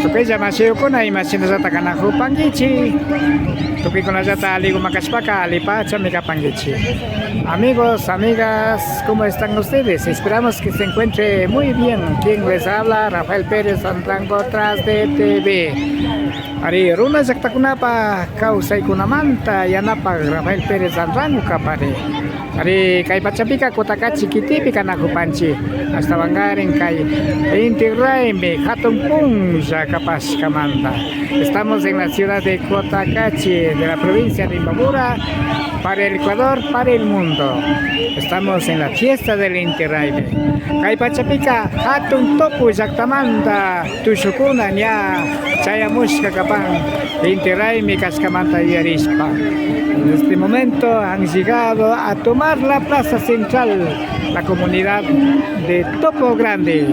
Tupeja masih kuna imasin sa takanahu pangichi. Tupi kuna jata aligo makaspaka alipacha mika pangichi. Amigos, amigas, ¿cómo están ustedes? Esperamos que se encuentre muy bien. Quien les habla, Rafael Pérez Antrango tras de TV. Ari runa jakta kunapa kausay kunamanta yanapa Rafael Pérez Antrango kapare. Ari kay Pachapika kotaka chiquitipi kanakupanchi hasta Bangarin kay Inti Raime Hatun Punja Capas Camanda. Estamos en la ciudad de Cotacachi, de la provincia de Imbabura, para el Ecuador, para el mundo. Estamos en la fiesta del Inti Raime. Kay Pachapika Hatun Topu Yaktamanda Tushukuna Nya Chayamushka Kapan Inti Raime Cascamanta y Arispa. En este momento han llegado a tomar la plaza central, la comunidad de Topo Grande.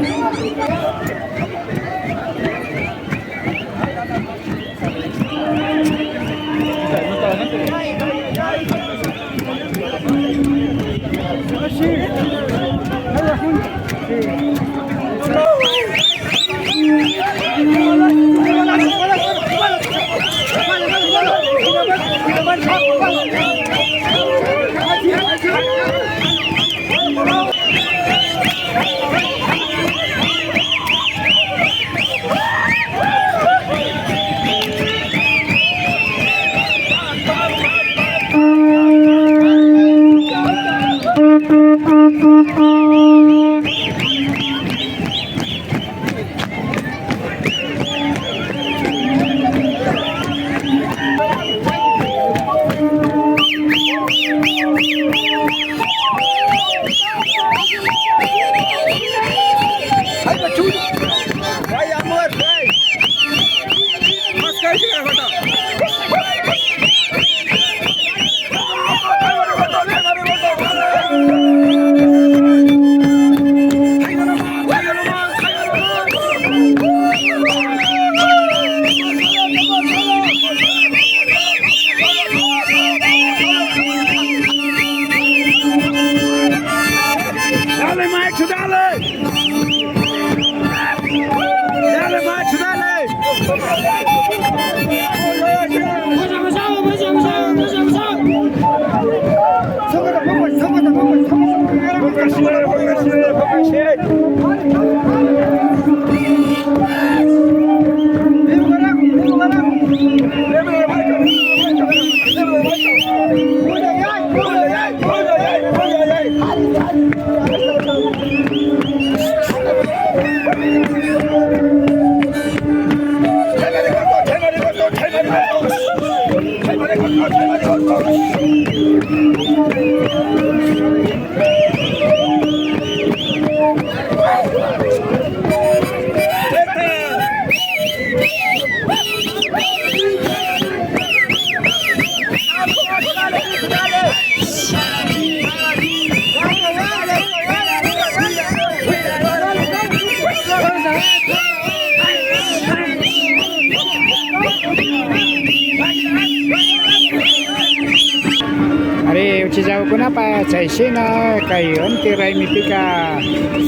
Kunapa Chaishina kay Inti Raime Pika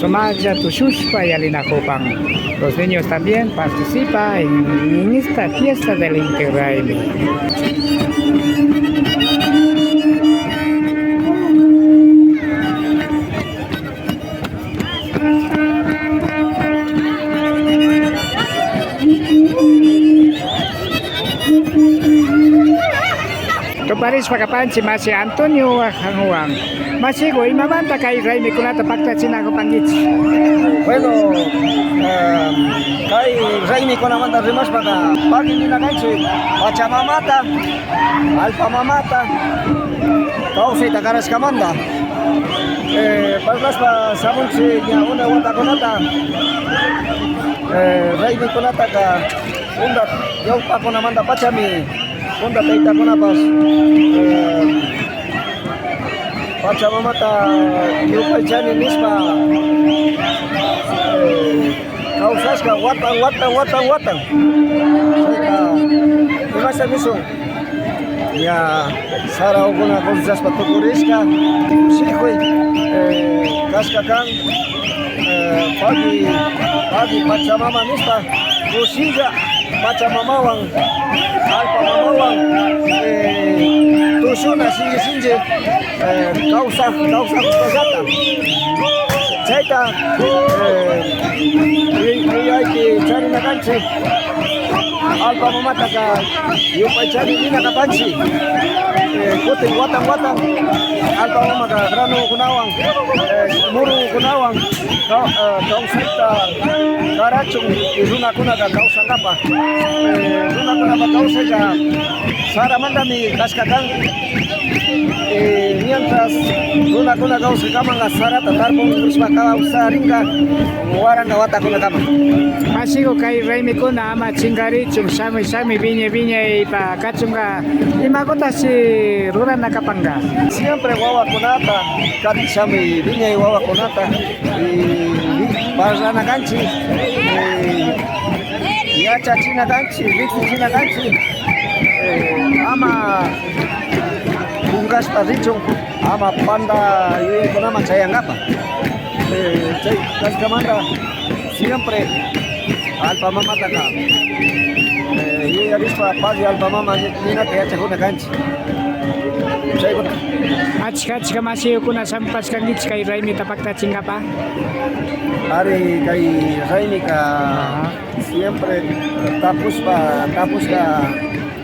Somaja Tushushpa y Alinacopang. Los niños también participan en esta fiesta del Inti Raime. Paris pakapansi masih Antonio Hanguang. Masih go imamanta kay Raime kunata pakta sinako pangits. Bueno, kay Raime kunamanta rimas paka pagi nila kanchi Pachamamata, Alpamamata, Tausi takaras kamanda. Paslas pa samunsi nya una wata kunata. Raime kunata ka undat yaw pa kunamanta Pachami. Punta taita kunapas Pachamamata yupay chani nispa kausaska watang saika imasa misung ya sara uguna kausas patukuriska sihoy kaskakan pagi Pagi Pachamama nispa Rusilla Pachamamawan Alpa mamawan Tushuna sinje causa kusagata Chaita hay que echar una cancha Alpa mamata ka yupay chari ina ka pansi Kuting watan Alpa mamata grano kunawang Muru kunawang Kausita Karachung Iruna kuna ka kausa ngapa Iruna kuna ka kausa ka Sara mandami kaskakang mientras kuna kausa kama nga sara tatarpong prisma kausa ringa Warang kawata kuna kama Masigo kay Raimi ko na ama chingari chung sami viña ipa kachunga imakota si rura nakapanga. Siempre wawa kunata kati sami viña y wawa kunata para na kanchi yacha china kanchi vixi china kanchi ama bungas padichung ama panda yui kunama chayangapa chay kaskamanda siempre alpa mama taka yui arispa pagi alpa mama nina te yacha kuna kanchi chay kuna Achka masigo kuna sampas kangich kay Raimi tapakta chingapa. Ari kay Raimi ka siempre tapos ka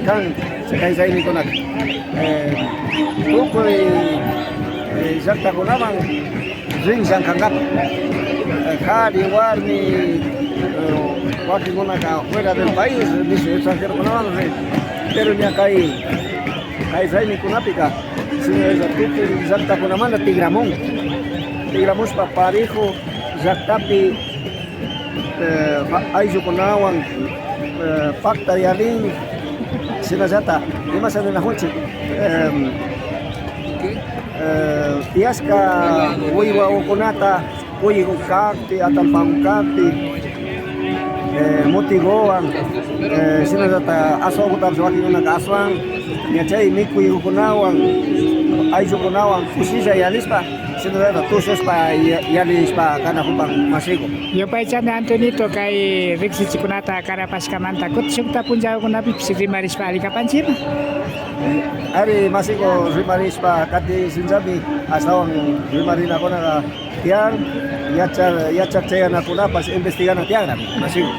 kan kay Raimi ko nag tukoy sakta ko naman ring sang kangap kadi warni waki ko na ka fuera del país dice extranjero ko naman pero niya kay Raimi ko napika sino tukoy sakta ko naman na Tigramon pa parejo Zaktapi Aizu Konawang Pakta Yalin Sinazata Lima sa nilahunsi Tiaska Uiwa Ukunata Uiwa Kakti Atalpang Kakti Mutigoan Sinazata Aswa Kutab Swaki Unak Aswang Nyachay Mikui Ukunawang Aizu Konawang Usisa Yalispa Sinazata Tusos pa Yalispa Kana Kupang Masigo Yo pa chan Antonito kay Rixi Chikunata karapas kamanta kut sukta punjau kuna pipsi rimaris pa alika pansip. Ari Masigo Rimarispa Kati Sinjabi Asawang Rimarina Kona Tiang Yachar Chayan Akuna Pas Investigana Tiang Masigo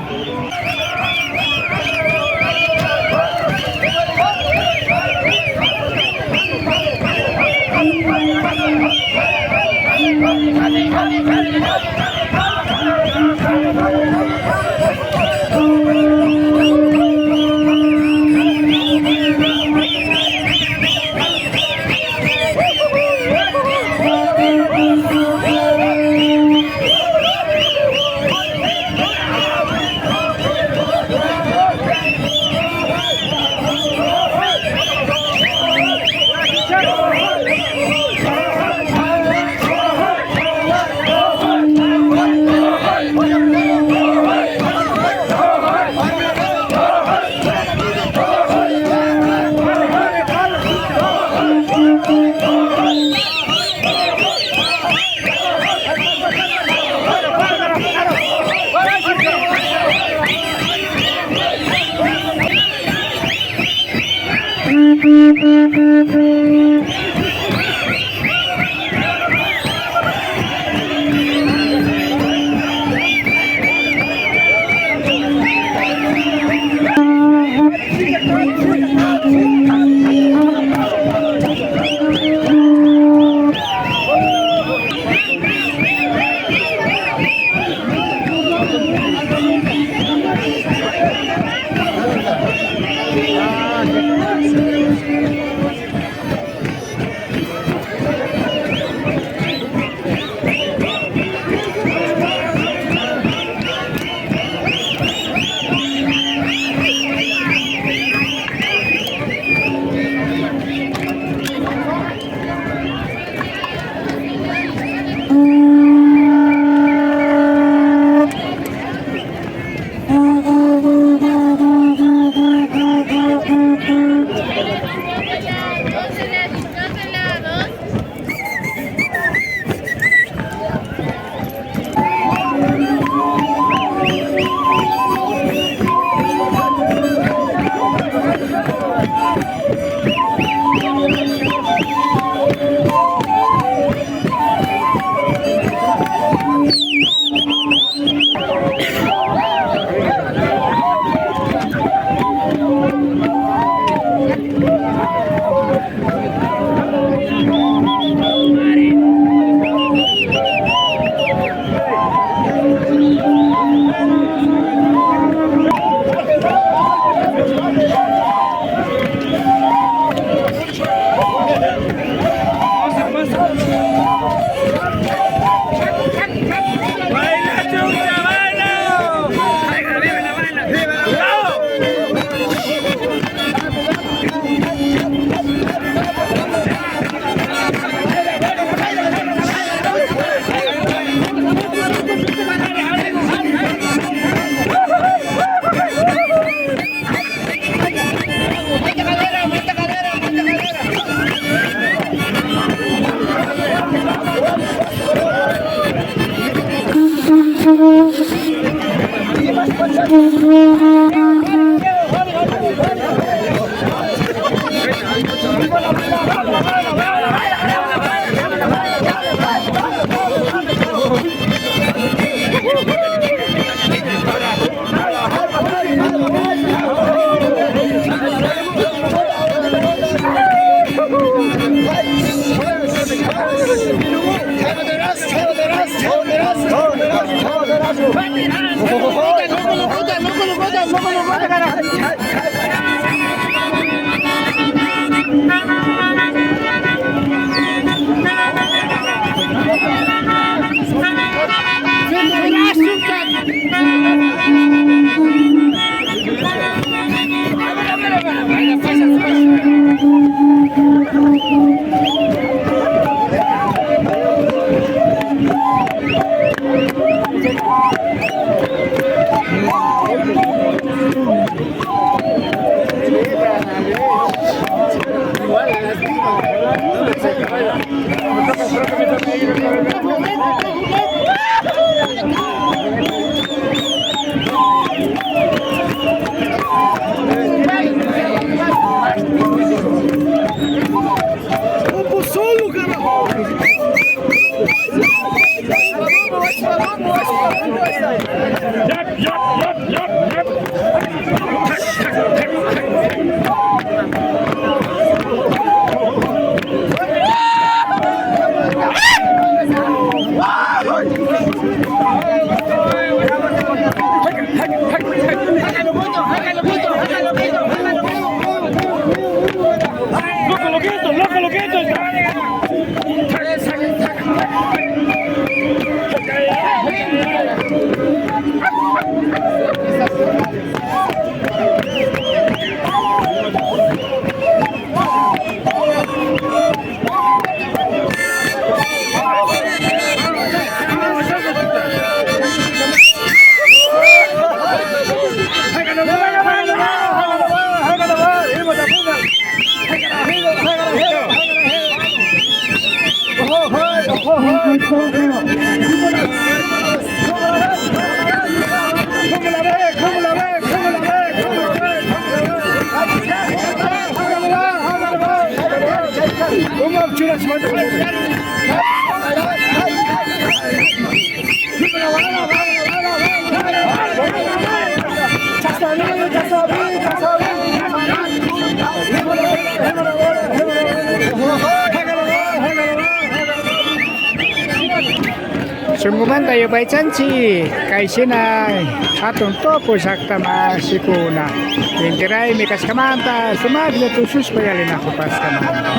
Sungguman tayo ba'y chanchi, kay sinay, atong topo sakta masikuna. Hintiray, mikas kamanta, sumagla to sus payalin ako pas kamanta.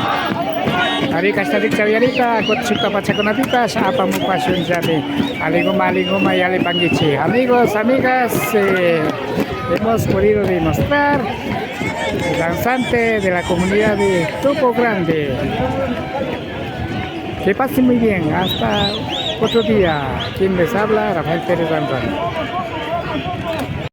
Arikas na diksa yarita, kot sukta pat sa kunapitas, apa mo pasyon sabi. Aligo mayali pangichi. Amigos, amigas, hemos podido demostrar el danzante de la comunidad de Topo Grande. Que pasen muy bien, hasta otro día. Quien les habla, Rafael Pérez Ranzan.